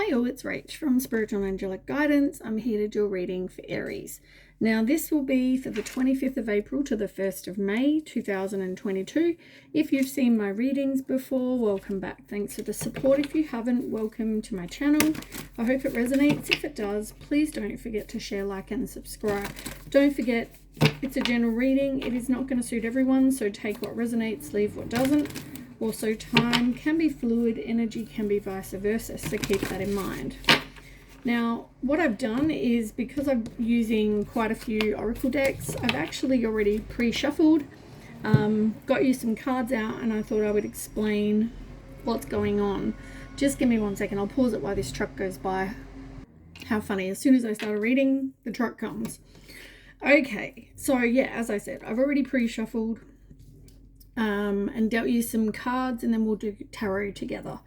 Hey all, it's Rach from Spiritual and Angelic Guidance. I'm here to do a reading for Aries. Now this will be for the 25th of April to the 1st of May 2022. If you've seen my readings before, welcome back. Thanks for the support. If you haven't, welcome to my channel. I hope it resonates. If it does, please don't forget to share, like and subscribe. Don't forget, it's a general reading. It is not going to suit everyone, so take what resonates, leave what doesn't. Also, time can be fluid, energy can be vice versa, so keep that in mind. Now, what I've done is, because I'm using quite a few oracle decks, I've actually already pre-shuffled, got you some cards out, and I thought I would explain what's going on. Just give me 1 second, I'll pause it while this truck goes by. How funny, as soon as I started reading, the truck comes. Okay, so yeah, as I said, I've already pre-shuffled. And dealt you some cards, and then we'll do tarot together.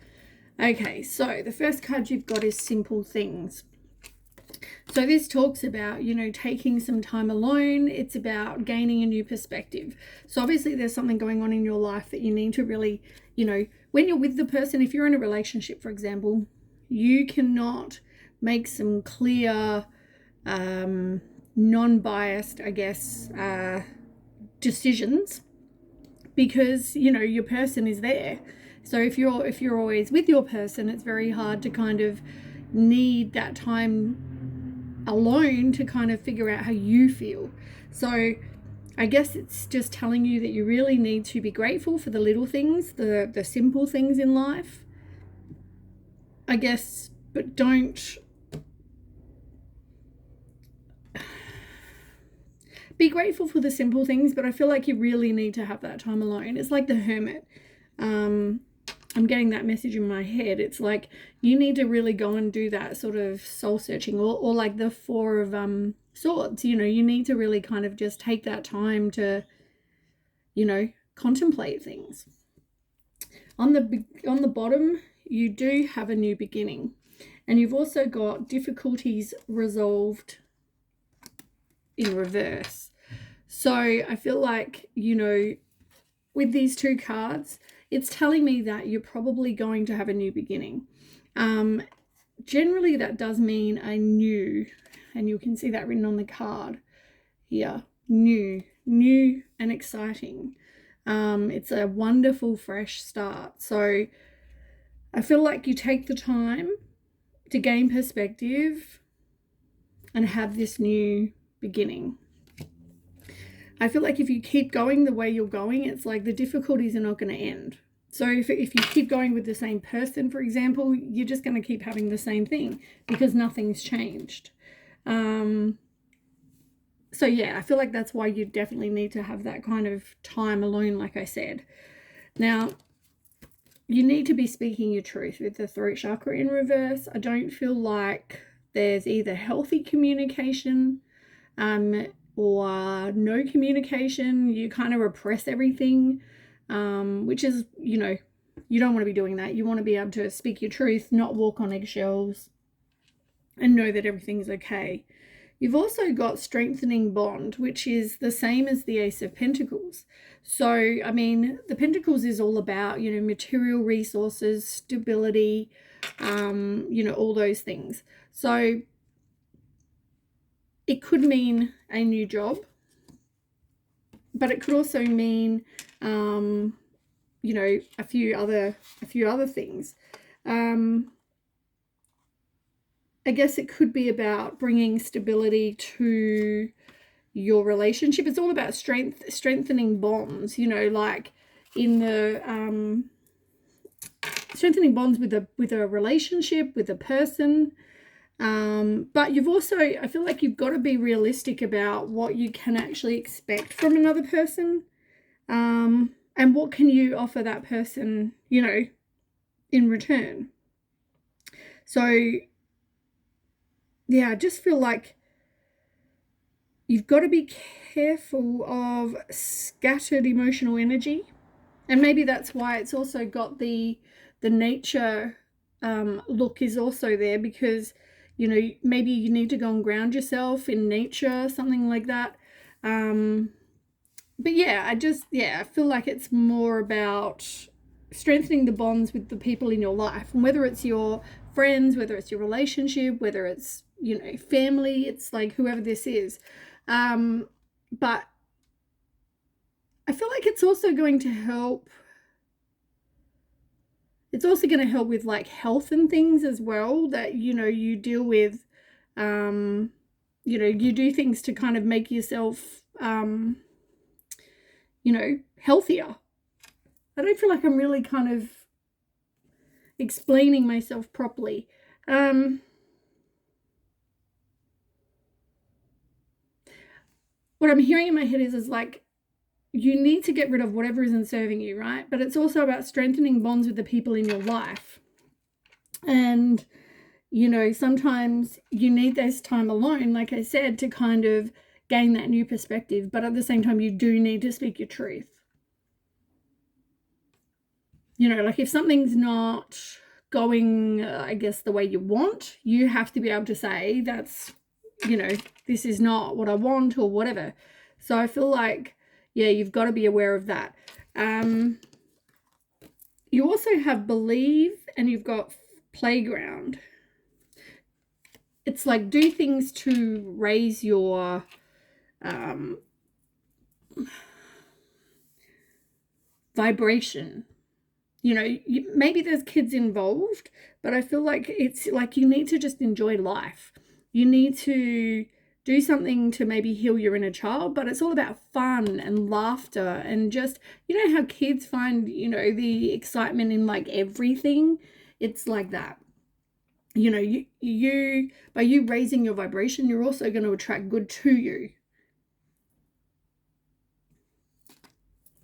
Okay, so the first card you've got is Simple Things. So this talks about, taking some time alone. It's about gaining a new perspective. So obviously there's something going on in your life that you need to really, when you're with the person, if you're in a relationship, for example, you cannot make some clear, non-biased, decisions, because your person is there. So if you're always with your person, it's very hard to kind of need that time alone to kind of figure out how you feel. So I guess it's just telling you that you really need to be grateful for the little things, the simple things in life, I guess, but don't be grateful for the simple things, but I feel like you really need to have that time alone. It's like the hermit. I'm getting that message in my head. It's like you need to really go and do that sort of soul searching, or like the Four of Swords. You need to really kind of just take that time to, contemplate things. On the bottom, you do have a new beginning, and you've also got difficulties resolved in reverse. So I feel like, with these two cards, it's telling me that you're probably going to have a new beginning. Generally, that does mean a new, and you can see that written on the card here, new and exciting. It's a wonderful, fresh start. So I feel like you take the time to gain perspective and have this new beginning. I feel like if you keep going the way you're going, it's like the difficulties are not going to end. So if you keep going with the same person, for example, you're just going to keep having the same thing because nothing's changed. So yeah, I feel like that's why you definitely need to have that kind of time alone, like I said. Now, you need to be speaking your truth with the throat chakra in reverse. I don't feel like there's either healthy communication or no communication. You kind of repress everything, which is, you don't want to be doing that. You want to be able to speak your truth, not walk on eggshells, and know that everything's okay. You've also got strengthening bond, which is the same as the Ace of Pentacles. So, the Pentacles is all about, material resources, stability, all those things. So it could mean a new job, but it could also mean, a few other things. I guess it could be about bringing stability to your relationship. It's all about strengthening bonds, like in the strengthening bonds with a relationship, with a person. But you've also, I feel like you've got to be realistic about what you can actually expect from another person, and what can you offer that person, in return. So yeah, I just feel like you've got to be careful of scattered emotional energy, and maybe that's why it's also got the nature look is also there, because maybe you need to go and ground yourself in nature, something like that. But yeah, I feel like it's more about strengthening the bonds with the people in your life, and whether it's your friends, whether it's your relationship, whether it's, you know, family, it's like whoever this is. But I feel like it's also going to help. It's also going to help with like health and things as well, that, you know, you deal with, you know, you do things to kind of make yourself, you know, healthier. I don't feel like I'm really kind of explaining myself properly. What I'm hearing in my head is like, you need to get rid of whatever isn't serving you, right? But it's also about strengthening bonds with the people in your life. And, you know, sometimes you need this time alone, like I said, to kind of gain that new perspective. But at the same time, you do need to speak your truth. You know, like if something's not going, I guess, the way you want, you have to be able to say, that's, you know, this is not what I want or whatever. So I feel like, yeah, you've got to be aware of that. You also have believe and you've got playground. It's like do things to raise your vibration. You know, maybe there's kids involved, but I feel like it's like you need to just enjoy life. You need to do something to maybe heal your inner child, but it's all about fun and laughter and just, you know how kids find, you know, the excitement in like everything. It's like that. You know, you by you raising your vibration, you're also going to attract good to you.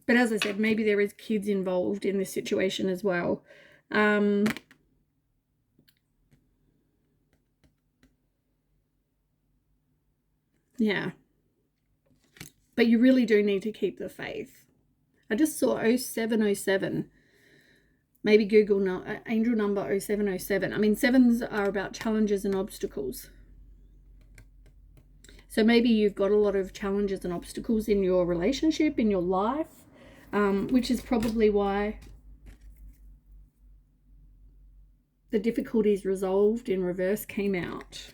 But as I said, maybe there is kids involved in this situation as well. Yeah. But you really do need to keep the faith. I just saw 0707. Maybe Google angel number 0707. I mean, sevens are about challenges and obstacles. So maybe you've got a lot of challenges and obstacles in your relationship, in your life, which is probably why the difficulties resolved in reverse came out.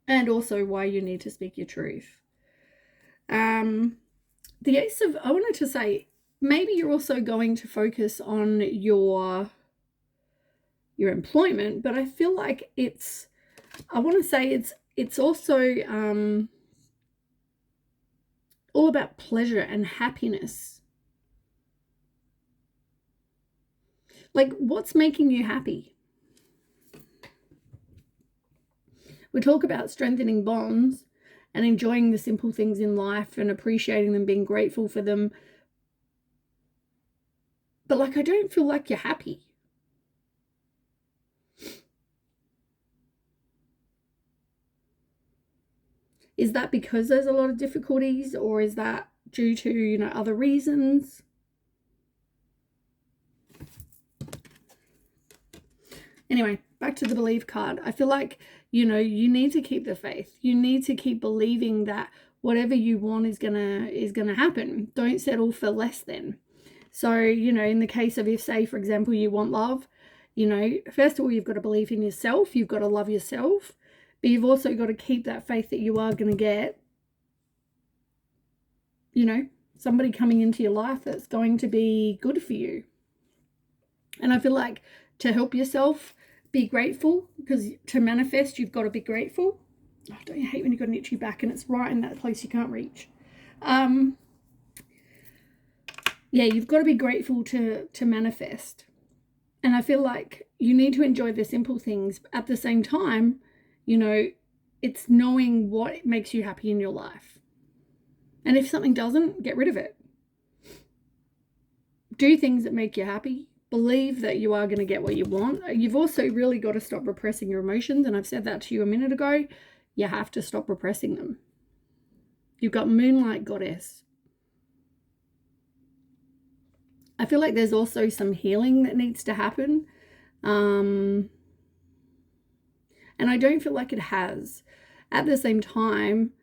And also why you need to speak your truth. The Ace of, I wanted to say, maybe you're also going to focus on your employment, but I feel like it's, I want to say it's also all about pleasure and happiness. Like, what's making you happy? We talk about strengthening bonds and enjoying the simple things in life and appreciating them, being grateful for them. But like, I don't feel like you're happy. Is that because there's a lot of difficulties, or is that due to, you know, other reasons? Anyway, back to the believe card. I feel like, you know, you need to keep the faith. You need to keep believing that whatever you want is gonna happen. Don't settle for less than. So, you know, in the case of, if, say, for example, you want love, you know, first of all, you've got to believe in yourself. You've got to love yourself. But you've also got to keep that faith that you are going to get, you know, somebody coming into your life that's going to be good for you. And I feel like to help yourself, be grateful, because to manifest, you've got to be grateful. Oh, don't you hate when you've got an itchy back and it's right in that place you can't reach? Yeah, you've got to be grateful to manifest. And I feel like you need to enjoy the simple things. At the same time, you know, it's knowing what makes you happy in your life. And if something doesn't, get rid of it. Do things that make you happy. Believe that you are going to get what you want. You've also really got to stop repressing your emotions. And I've said that to you a minute ago. You have to stop repressing them. You've got Moonlight Goddess. I feel like there's also some healing that needs to happen. And I don't feel like it has. At the same time,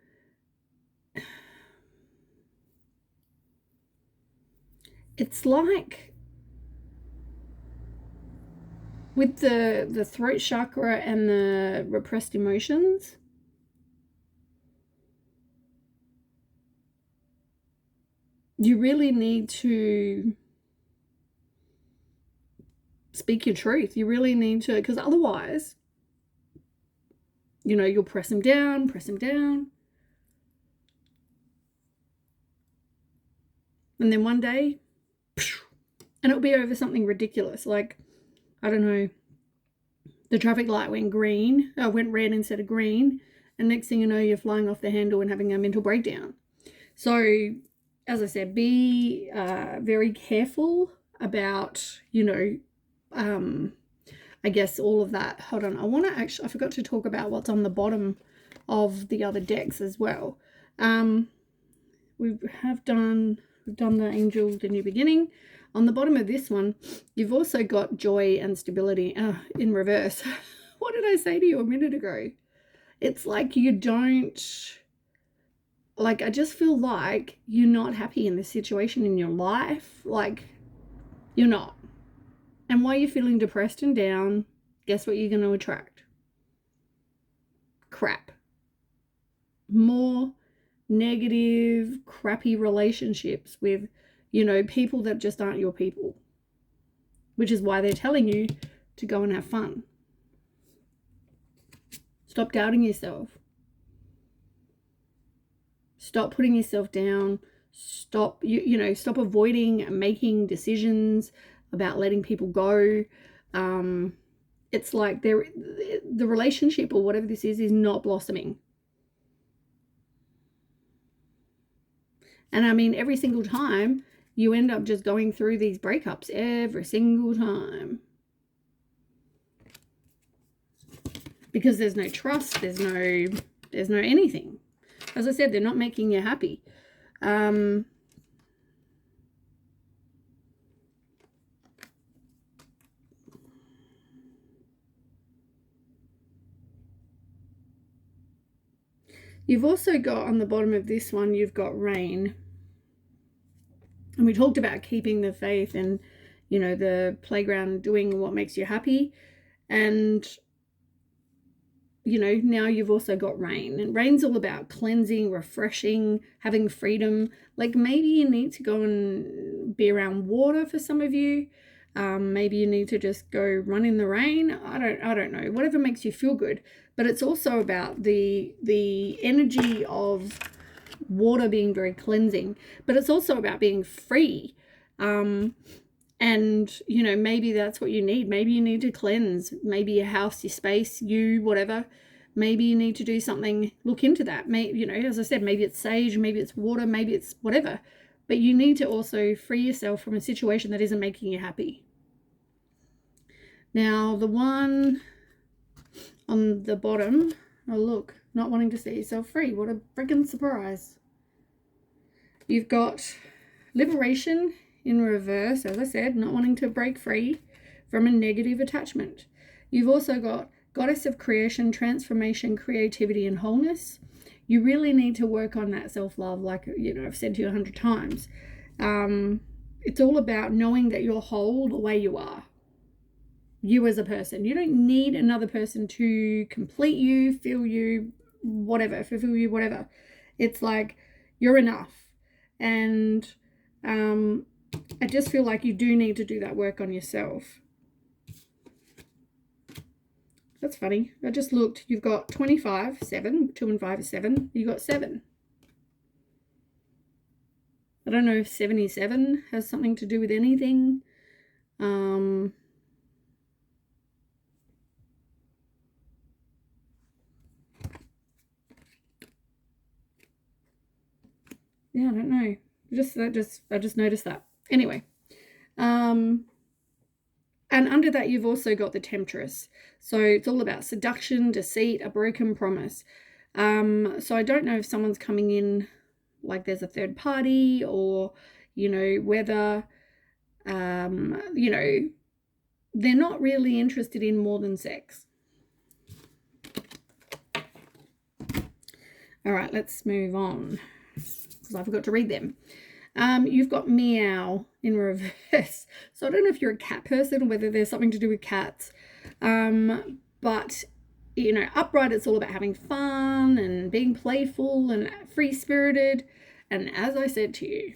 it's like with the throat chakra and the repressed emotions, you really need to speak your truth. You really need to, because otherwise, you know, you'll press them down, and then one day, and it'll be over something ridiculous, like, I don't know, the traffic light went red instead of green, and next thing you know, you're flying off the handle and having a mental breakdown. So, as I said, be very careful about, you know, I guess all of that. Hold on, I forgot to talk about what's on the bottom of the other decks as well. We've done the Angel, the New Beginning. On the bottom of this one, you've also got joy and stability in reverse. What did I say to you a minute ago? It's like you don't, like, I just feel like you're not happy in this situation in your life. Like, you're not. And while you're feeling depressed and down, guess what you're going to attract? Crap. More negative, crappy relationships with, you know, people that just aren't your people, which is why they're telling you to go and have fun. Stop doubting yourself. Stop putting yourself down. Stop, you know, stop avoiding making decisions about letting people go. It's like the relationship or whatever this is not blossoming. And I mean, every single time you end up just going through these breakups every single time. Because there's no trust, there's no anything. As I said, they're not making you happy. You've also got on the bottom of this one, you've got rain. And we talked about keeping the faith and, you know, the playground, doing what makes you happy. And, you know, now you've also got rain. And rain's all about cleansing, refreshing, having freedom. Like, maybe you need to go and be around water for some of you. Maybe you need to just go run in the rain. I don't know. Whatever makes you feel good. But it's also about the energy of water being very cleansing. But it's also about being free. And, you know, maybe that's what you need. Maybe you need to cleanse. Maybe your house, your space, you, whatever. Maybe you need to do something. Look into that. Maybe, you know, as I said, maybe it's sage, maybe it's water, maybe it's whatever. But you need to also free yourself from a situation that isn't making you happy. Now, the one on the bottom, oh look, not wanting to set yourself free. What a freaking surprise. You've got liberation in reverse, as I said, not wanting to break free from a negative attachment. You've also got goddess of creation, transformation, creativity, and wholeness. You really need to work on that self-love, like, you know, I've said to you 100 times. It's all about knowing that you're whole the way you are. You as a person. You don't need another person to complete you, fill you, whatever, fulfill you, whatever. It's like you're enough. And I just feel like you do need to do that work on yourself. That's funny. I just looked. You've got 25, 7. 2 and 5 is 7. You got 7. I don't know if 77 has something to do with anything. Yeah, I don't know. I just noticed that. Anyway, and under that you've also got the Temptress. So it's all about seduction, deceit, a broken promise. So I don't know if someone's coming in like there's a third party, or, you know, whether, you know, they're not really interested in more than sex. All right, let's move on, because I forgot to read them. You've got Meow in reverse. So I don't know if you're a cat person, whether there's something to do with cats. But, you know, upright, it's all about having fun and being playful and free-spirited. And as I said to you,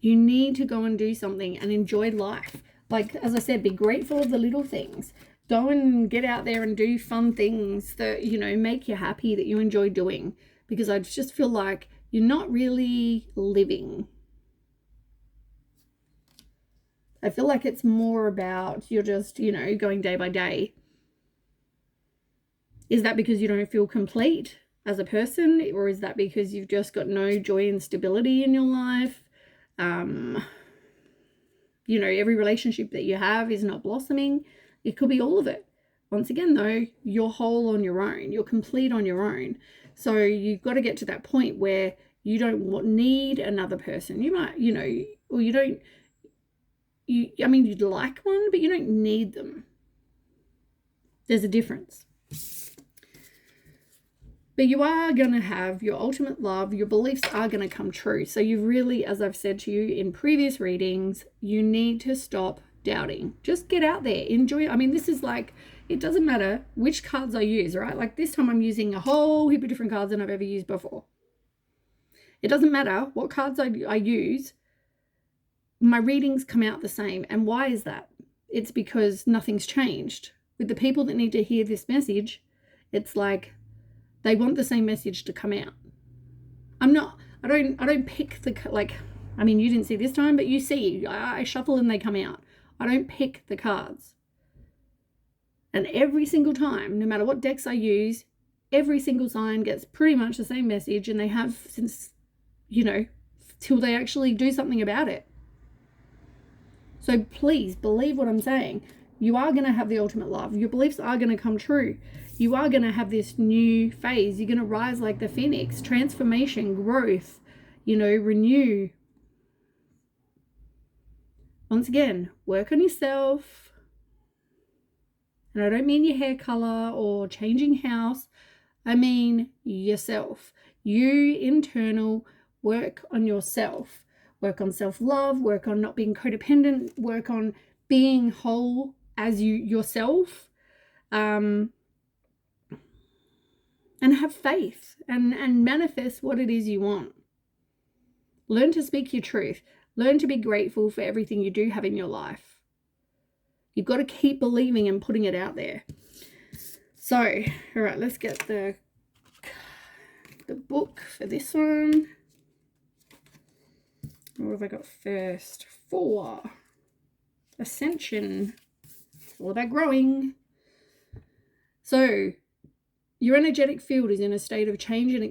you need to go and do something and enjoy life. Like, as I said, be grateful of the little things. Go and get out there and do fun things that, you know, make you happy, that you enjoy doing. Because I just feel like you're not really living. I feel like it's more about you're just, you know, going day by day. Is that because you don't feel complete as a person? Or is that because you've just got no joy and stability in your life? You know, every relationship that you have is not blossoming. It could be all of it. Once again, though, you're whole on your own. You're complete on your own. So you've got to get to that point where you don't need another person. You might, you know, or you don't, I mean, you'd like one, but you don't need them. There's a difference. But you are going to have your ultimate love. Your beliefs are going to come true. So you really, as I've said to you in previous readings, you need to stop doubting. Just get out there. Enjoy. I mean, this is like, it doesn't matter which cards I use, right? Like this time I'm using a whole heap of different cards than I've ever used before. It doesn't matter what cards I use. My readings come out the same. And why is that? It's because nothing's changed. With the people that need to hear this message, it's like, they want the same message to come out. I don't pick the, like, I mean, you didn't see this time, but you see, I shuffle and they come out. I don't pick the cards. And every single time, no matter what decks I use, every single sign gets pretty much the same message, and they have since, you know, till they actually do something about it. So please believe what I'm saying. You are going to have the ultimate love. Your beliefs are going to come true. You are going to have this new phase. You're going to rise like the phoenix. Transformation, growth, you know, renew. Once again, work on yourself. And I don't mean your hair color or changing house. I mean yourself. You internal, work on yourself. Work on self-love. Work on not being codependent. Work on being whole as yourself. And have faith and manifest what it is you want. Learn to speak your truth. Learn to be grateful for everything you do have in your life. You've got to keep believing and putting it out there. So, all right, let's get the book for this one. What have I got first? 4. Ascension. It's all about growing. So, your energetic field is in a state of change and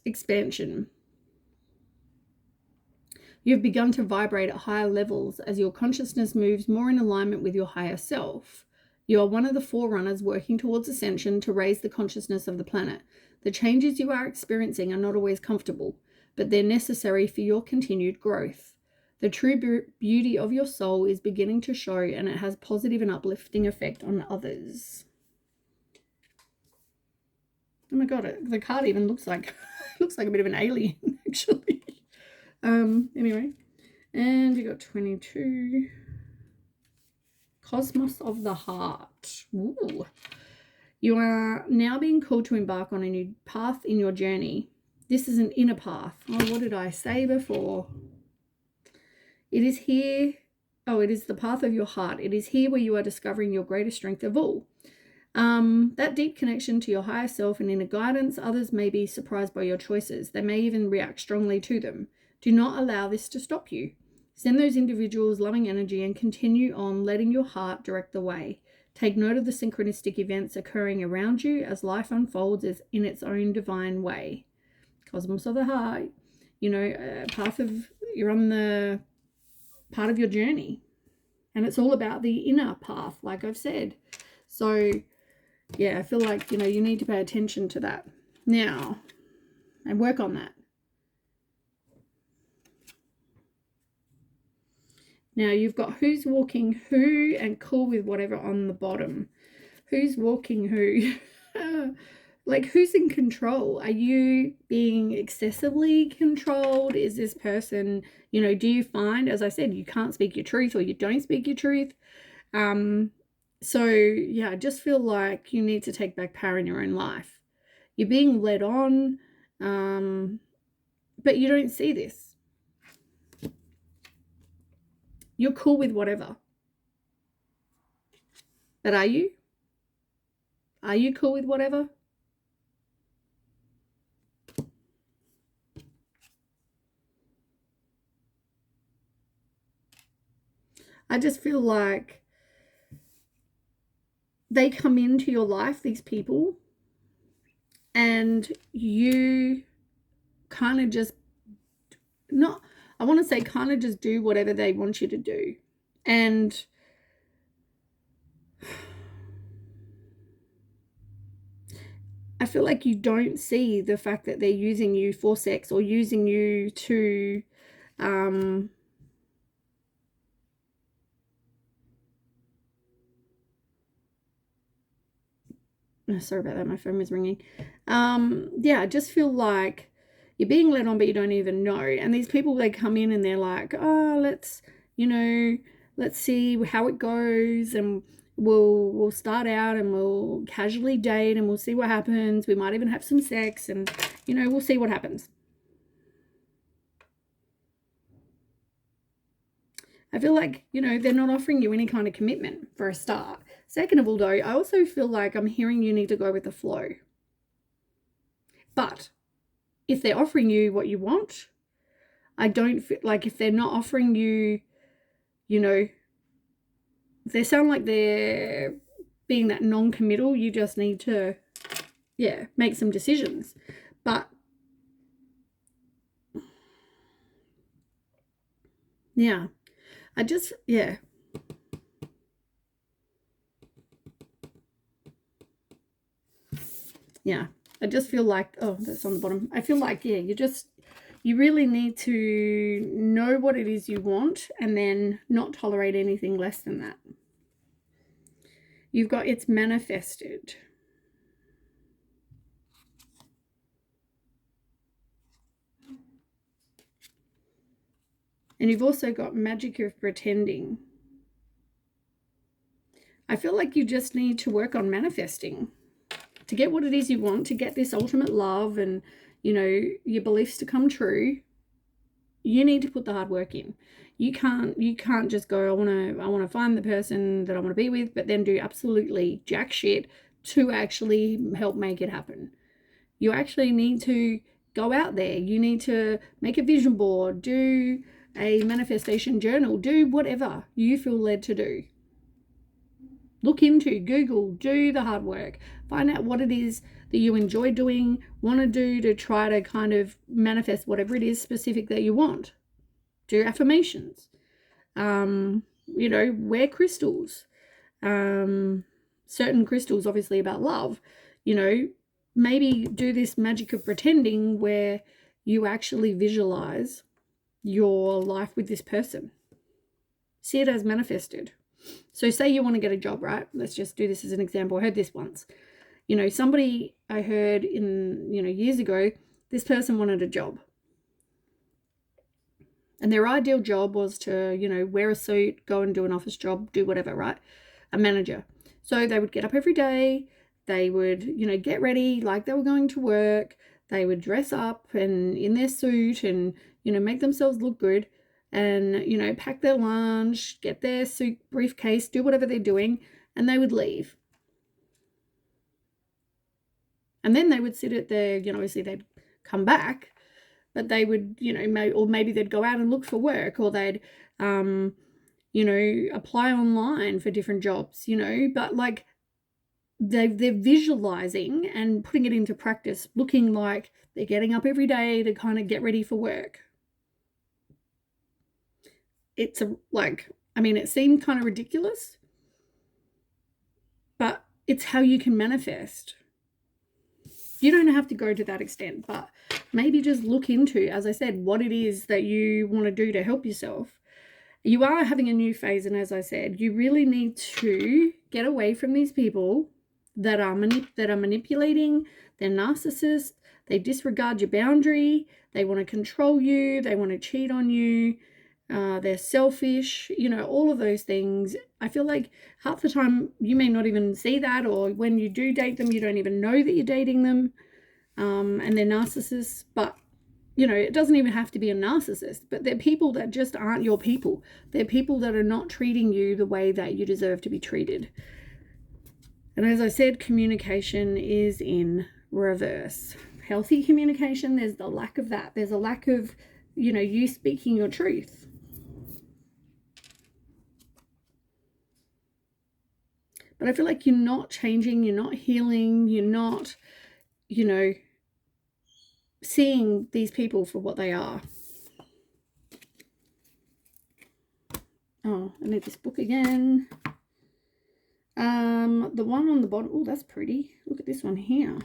expansion. You've begun to vibrate at higher levels as your consciousness moves more in alignment with your higher self. You are one of the forerunners working towards ascension to raise the consciousness of the planet. The changes you are experiencing are not always comfortable, but they're necessary for your continued growth. The true beauty of your soul is beginning to show, and it has positive and uplifting effect on others. Oh my god, the card even looks like a bit of an alien, actually. Anyway, and you got 22. Cosmos of the Heart. Ooh. You are now being called to embark on a new path in your journey. This is an inner path. Oh, what did I say before? It is here. Oh, it is the path of your heart. It is here where you are discovering your greatest strength of all. That deep connection to your higher self and inner guidance. Others may be surprised by your choices. They may even react strongly to them. Do not allow this to stop you. Send those individuals loving energy and continue on letting your heart direct the way. Take note of the synchronistic events occurring around you as life unfolds in its own divine way. Cosmos of the Heart, you know, you're on the part of your journey. And it's all about the inner path, like I've said. So, yeah, I feel like, you know, you need to pay attention to that now and work on that. Now, you've got who's walking who and cool with whatever on the bottom. Who's walking who? like, who's in control? Are you being excessively controlled? Is this person, you know, do you find, as I said, you can't speak your truth or you don't speak your truth? So yeah, I just feel like you need to take back power in your own life. You're being led on, but you don't see this. You're cool with whatever. But are you? Are you cool with whatever? I just feel like they come into your life, these people, and you kind of just not, I want to say kind of just do whatever they want you to do. And I feel like you don't see the fact that they're using you for sex or using you to sorry about that, my phone was ringing. Yeah, I just feel like you're being led on, but you don't even know. And these people, they come in and they're like, oh, let's, you know, let's see how it goes, and we'll start out and we'll casually date and we'll see what happens. We might even have some sex, and, you know, we'll see what happens. I feel like, you know, they're not offering you any kind of commitment for a start. Second of all, though, I also feel like I'm hearing you need to go with the flow. But if they're offering you what you want, I don't feel like, if they're not offering you, you know, they sound like they're being that non-committal, you just need to, yeah, make some decisions. But yeah, I just, yeah. Yeah, I just feel like, oh, that's on the bottom. I feel like, yeah, you really need to know what it is you want and then not tolerate anything less than that. You've got, it's manifested. And you've also got magic of pretending. I feel like you just need to work on manifesting to get what it is you want, to get this ultimate love and, you know, your beliefs to come true. You need to put the hard work in. You can't just go, I want to find the person that I want to be with, but then do absolutely jack shit to actually help make it happen. You actually need to go out there. You need to make a vision board, do a manifestation journal, do whatever you feel led to do. Look into, Google, do the hard work, find out what it is that you enjoy doing, want to do to try to kind of manifest whatever it is specific that you want. Do affirmations. You know, wear crystals. Certain crystals, obviously, about love. You know, maybe do this magic of pretending where you actually visualize your life with this person. See it as manifested. So say you want to get a job, right? Let's just do this as an example. I heard this once. You know, somebody I heard in, you know, years ago, this person wanted a job. And their ideal job was to, you know, wear a suit, go and do an office job, do whatever, right? A manager. So they would get up every day. They would, you know, get ready like they were going to work. They would dress up and in their suit and, you know, make themselves look good. And, you know, pack their lunch, get their suit briefcase, do whatever they're doing, and they would leave. And then they would sit at their, you know, obviously they'd come back, but they would, you know, or maybe they'd go out and look for work, or they'd, you know, apply online for different jobs, you know, but like they're visualizing and putting it into practice, looking like they're getting up every day to kind of get ready for work. It's like, I mean, it seemed kind of ridiculous, but it's how you can manifest. You don't have to go to that extent, but maybe just look into, as I said, what it is that you want to do to help yourself. You are having a new phase, and as I said, you really need to get away from these people that are manipulating, They're narcissists. They disregard your boundary. They want to control you. They want to cheat on you. They're selfish, you know, all of those things. I feel like half the time you may not even see that, or when you do date them, you don't even know that you're dating them. And they're narcissists, but you know, it doesn't even have to be a narcissist, but they're people that just aren't your people. They're people that are not treating you the way that you deserve to be treated. And as I said, communication is in reverse. Healthy communication, there's the lack of that. There's a lack of, you know, you speaking your truth. But I feel like you're not changing, you're not healing, you're not, you know, seeing these people for what they are. Oh, I need this book again. The one on the bottom, oh, that's pretty. Look at this one here.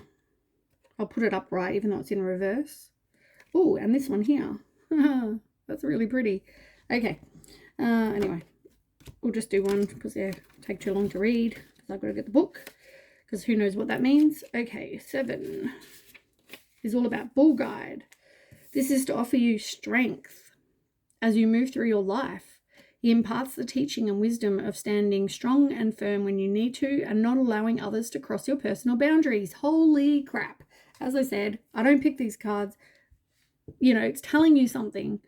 I'll put it upright even though it's in reverse. Oh, and this one here. That's really pretty. Okay. Anyway, we'll just do one because they take too long to read because I've got to get the book because who knows what that means. Okay, 7 is all about Bull Guide. This is to offer you strength as you move through your life. He imparts the teaching and wisdom of standing strong and firm when you need to and not allowing others to cross your personal boundaries. Holy crap. As I said, I don't pick these cards. You know, it's telling you something.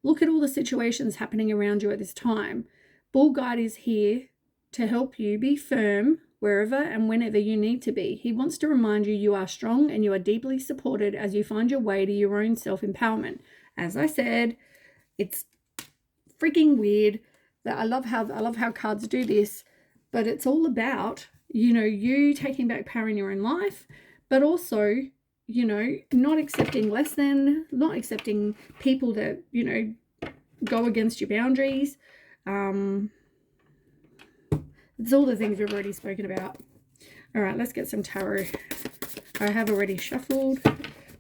Look at all the situations happening around you at this time. Bull Guide is here to help you be firm wherever and whenever you need to be. He wants to remind you you are strong and you are deeply supported as you find your way to your own self-empowerment. As I said, it's freaking weird that I love how cards do this, but it's all about, you know, you taking back power in your own life, but also, you know, not accepting less than, not accepting people that, you know, go against your boundaries. It's all the things we've already spoken about. All right, let's get some tarot. I have already shuffled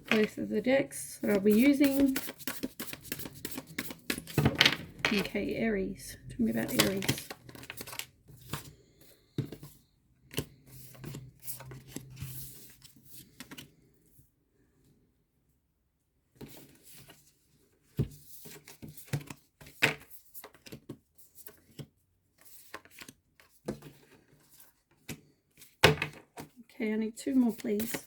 both of the decks that I'll be using. Okay, Aries. Tell me about Aries. Okay, I need 2 more, please.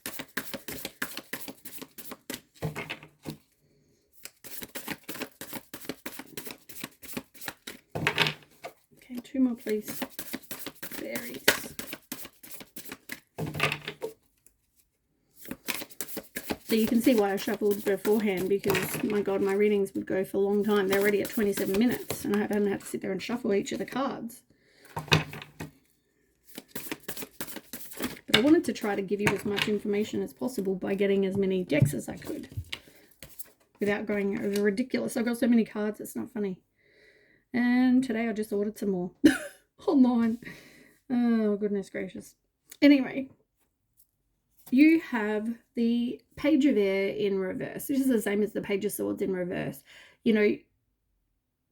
Okay, 2 more, please. Aries. So you can see why I shuffled beforehand, because, my God, my readings would go for a long time. They're already at 27 minutes, and I haven't had to sit there and shuffle each of the cards. But I wanted to try to give you as much information as possible by getting as many decks as I could without going over ridiculous. I've got so many cards, it's not funny. And today I just ordered some more online. Oh, goodness gracious. Anyway, you have the Page of Air in reverse. This is the same as the Page of Swords in reverse. You know,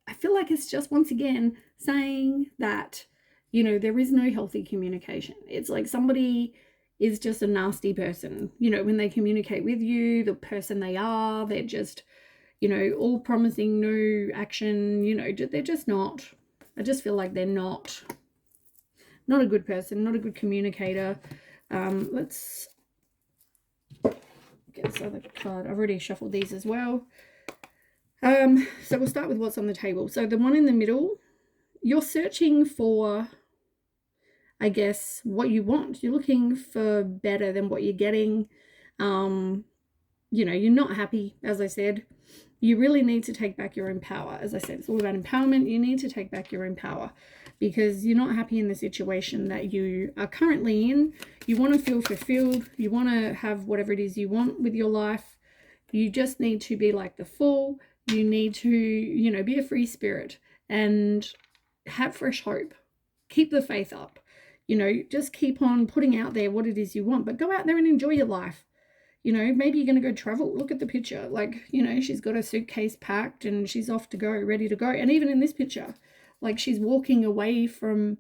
I feel like it's just once again saying that, you know, there is no healthy communication. It's like somebody is just a nasty person. You know, when they communicate with you, the person they are, they're just, you know, all promising no action. You know, they're just not. I just feel like they're not a good person, not a good communicator. Let's get this other card. I've already shuffled these as well. So we'll start with what's on the table. So the one in the middle, you're searching for, I guess, what you want. You're looking for better than what you're getting. You know, you're not happy, as I said. You really need to take back your own power. As I said, it's all about empowerment. You need to take back your own power because you're not happy in the situation that you are currently in. You want to feel fulfilled. You want to have whatever it is you want with your life. You just need to be like the Fool. You need to, you know, be a free spirit and have fresh hope. Keep the faith up. You know, just keep on putting out there what it is you want, but go out there and enjoy your life. You know, maybe you're going to go travel. Look at the picture. Like, you know, she's got a suitcase packed and she's off to go, ready to go. And even in this picture, like she's walking away from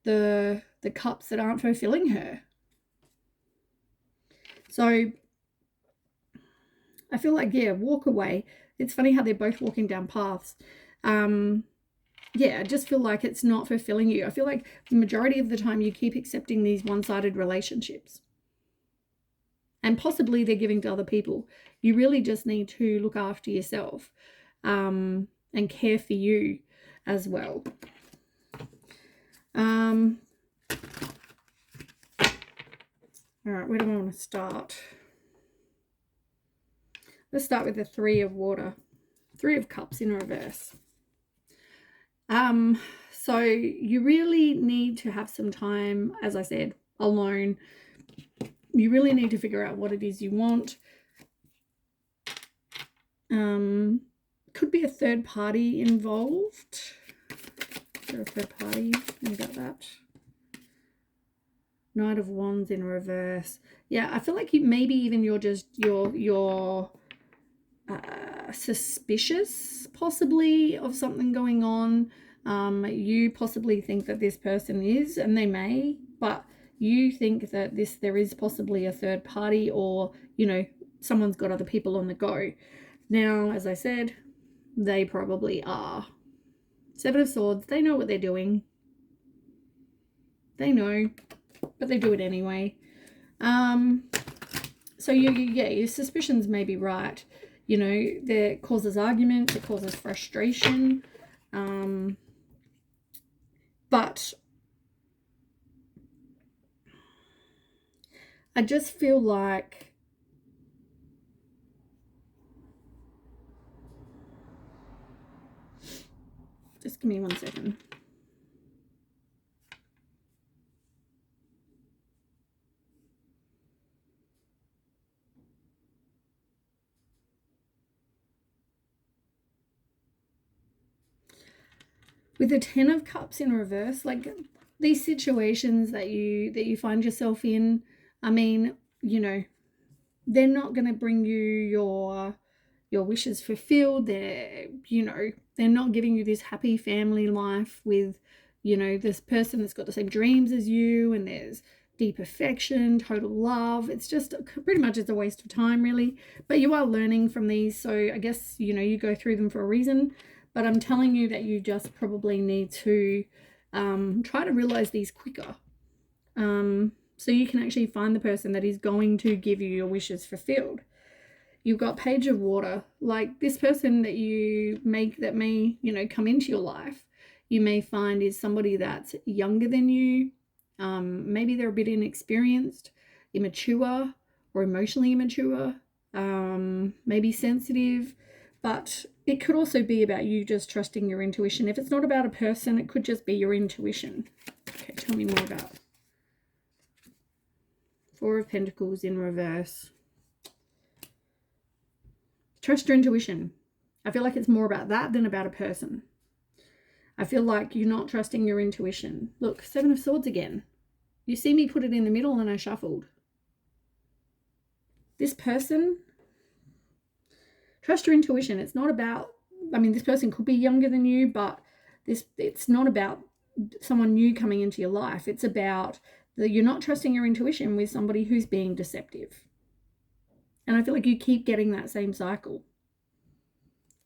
the cups that aren't fulfilling her. So I feel like, yeah, walk away. It's funny how they're both walking down paths. Yeah, I just feel like it's not fulfilling you. I feel like the majority of the time you keep accepting these one-sided relationships. And possibly they're giving to other people. You really just need to look after yourself and care for you as well. All right, where do I want to start? Let's start with the Three of Water. Three of Cups in reverse. So you really need to have some time, as I said, alone. You really need to figure out what it is you want. Could be a third party involved. Is there a third party? Think about that. Knight of Wands in reverse. Yeah, I feel like maybe even you're suspicious possibly of something going on. You possibly think that this person is, and they may, but you think that there is possibly a third party, or, you know, someone's got other people on the go. Now, as I said, they probably are. Seven of Swords, they know what they're doing. They know, but they do it anyway. So your suspicions may be right. You know, that causes arguments, it causes frustration. But I just feel like just give me 1 second. With the Ten of Cups in reverse, like these situations that you find yourself in, I mean, you know, they're not going to bring you your wishes fulfilled. They're not giving you this happy family life with, you know, this person that's got the same dreams as you, and there's deep affection, total love. It's just pretty much it's a waste of time, really. But you are learning from these, so I guess, you know, you go through them for a reason. But I'm telling you that you just probably need to try to realize these quicker. So you can actually find the person that is going to give you your wishes fulfilled. You've got Page of Water, like this person that may, you know, come into your life, you may find is somebody that's younger than you. Maybe they're a bit inexperienced, immature, or emotionally immature, maybe sensitive, but it could also be about you just trusting your intuition. If it's not about a person, it could just be your intuition. Okay, tell me more about Four of Pentacles in reverse. Trust your intuition. I feel like it's more about that than about a person. I feel like you're not trusting your intuition. Look, Seven of Swords again. You see me put it in the middle and I shuffled. This person, trust your intuition. It's not about, I mean, this person could be younger than you, but it's not about someone new coming into your life. It's about that you're not trusting your intuition with somebody who's being deceptive. And I feel like you keep getting that same cycle.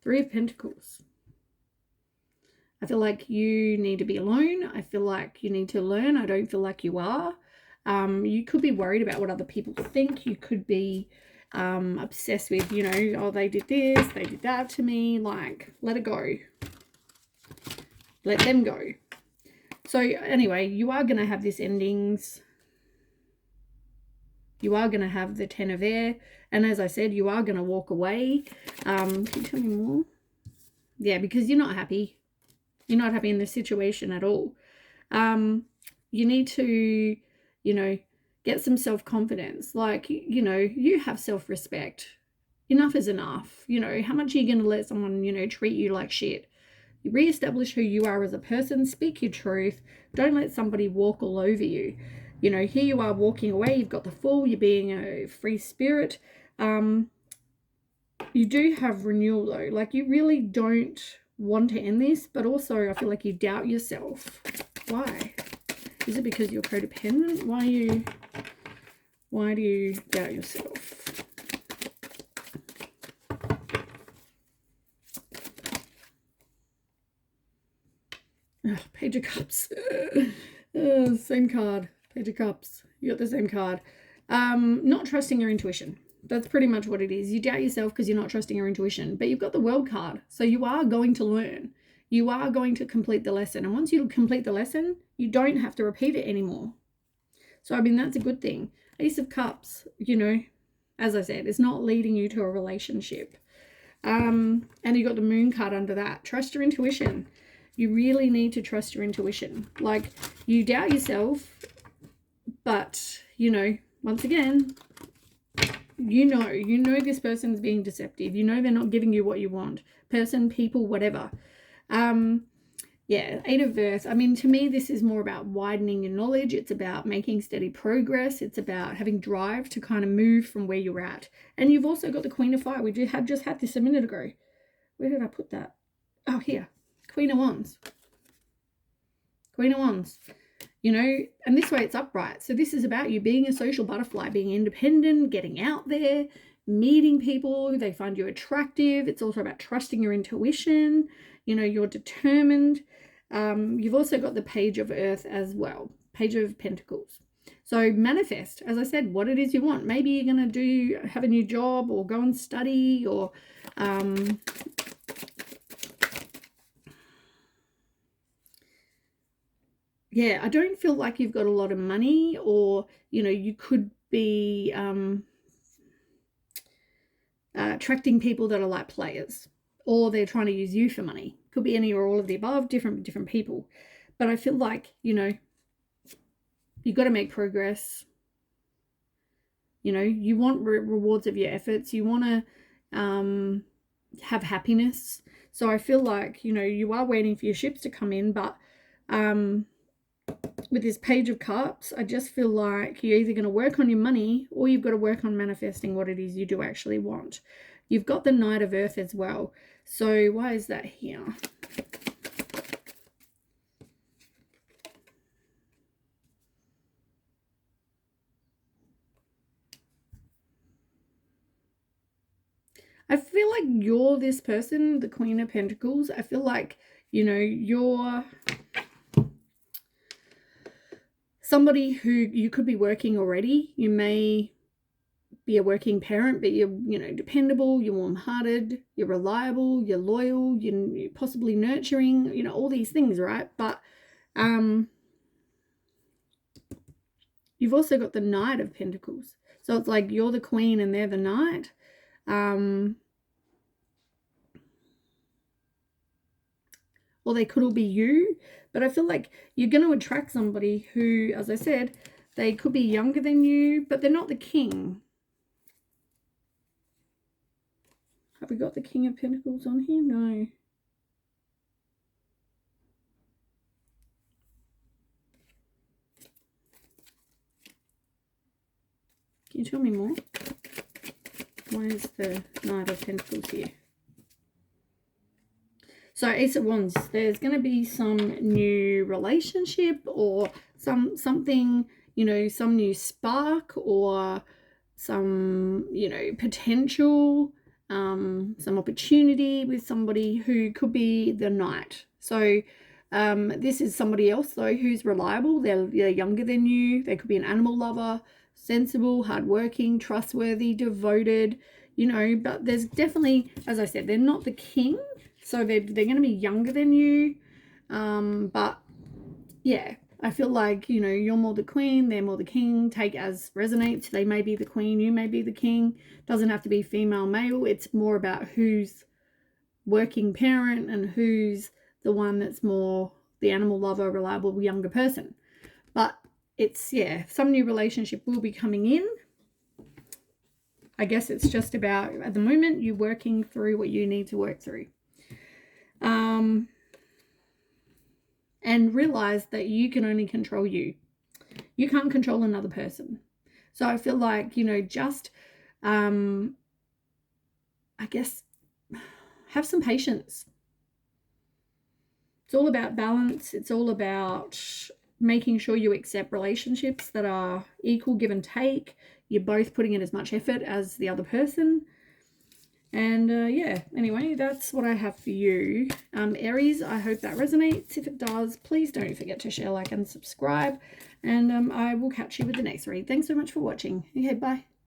Three of Pentacles. I feel like you need to be alone. I feel like you need to learn. I don't feel like you are. You could be worried about what other people think. You could be obsessed with, you know, oh, they did this, they did that to me. Like, let it go. Let them go. So anyway, you are going to have this endings. You are going to have the Ten of Air. And as I said, you are going to walk away. Can you tell me more? Yeah, because you're not happy. You're not happy in this situation at all. You need to, you know, get some self-confidence. Like, you know, you have self-respect. Enough is enough. You know, how much are you going to let someone, you know, treat you like shit? You reestablish who you are as a person. Speak your truth. Don't let somebody walk all over you. You know, here you are walking away. You've got the Fool. You're being a free spirit. You do have renewal, though. Like, you really don't want to end this, but also I feel like you doubt yourself. Why? Is it because you're codependent? Why Why do you doubt yourself? Oh, Page of Cups. Same card. Page of Cups. You got the same card. Not trusting your intuition. That's pretty much what it is. You doubt yourself because you're not trusting your intuition. But you've got the World card. So you are going to learn. You are going to complete the lesson. And once you complete the lesson, you don't have to repeat it anymore. So, I mean, that's a good thing. Ace of Cups, you know, as I said, it's not leading you to a relationship. And you got the Moon card under that. Trust your intuition. You really need to trust your intuition. Like, you doubt yourself, but, you know, once again, you know this person's being deceptive. You know they're not giving you what you want. Person, people, whatever. Yeah, Eight of Earth. I mean, to me, this is more about widening your knowledge. It's about making steady progress. It's about having drive to kind of move from where you're at. And you've also got the Queen of Fire. We just had this a minute ago. Where did I put that? Oh, here. Queen of Wands. Queen of Wands. You know, and this way it's upright. So this is about you being a social butterfly, being independent, getting out there, meeting people. They find you attractive. It's also about trusting your intuition. You know, you're determined. You've also got the Page of Earth as well. Page of Pentacles. So manifest, as I said, what it is you want. Maybe you're going to have a new job or go and study or... yeah, I don't feel like you've got a lot of money or, you know, you could be attracting people that are like players or they're trying to use you for money. Could be any or all of the above, different people. But I feel like, you know, you've got to make progress. You know, you want rewards of your efforts. You want to have happiness. So I feel like, you know, you are waiting for your ships to come in, but with this Page of Cups, I just feel like you're either going to work on your money or you've got to work on manifesting what it is you do actually want. You've got the Knight of Earth as well. So why is that here? I feel like you're this person, the Queen of Pentacles. I feel like, you know, you're somebody who you could be working already. You may be a working parent, but you're, you know, dependable, you're warm-hearted, you're reliable, you're loyal, you're possibly nurturing, you know, all these things, right? But you've also got the Knight of Pentacles. So it's like you're the queen and they're the knight. Or they could all be you. But I feel like you're going to attract somebody who, as I said, they could be younger than you, but they're not the king. Have we got the King of Pentacles on here? No. Can you tell me more? Why is the Knight of Pentacles here? So Ace of Wands, there's going to be some new relationship or something, you know, some new spark or some, you know, potential, some opportunity with somebody who could be the knight. So this is somebody else, though, who's reliable. They're younger than you. They could be an animal lover, sensible, hardworking, trustworthy, devoted, you know, but there's definitely, as I said, they're not the king. So they're going to be younger than you. But yeah, I feel like, you know, you're more the queen, they're more the king. Take as resonates. They may be the queen, you may be the king. Doesn't have to be female, male. It's more about who's working parent and who's the one that's more the animal lover, reliable, younger person. But it's, yeah, some new relationship will be coming in. I guess it's just about, at the moment, you working through what you need to work through. And realize that you can only control you. You can't control another person. So I feel like, you know, just, I guess, have some patience. It's all about balance. It's all about making sure you accept relationships that are equal give and take. You're both putting in as much effort as the other person. And yeah, anyway, that's what I have for you. Aries, I hope that resonates. If it does, please don't forget to share, like, and subscribe. And I will catch you with the next read. Thanks so much for watching. Okay, bye.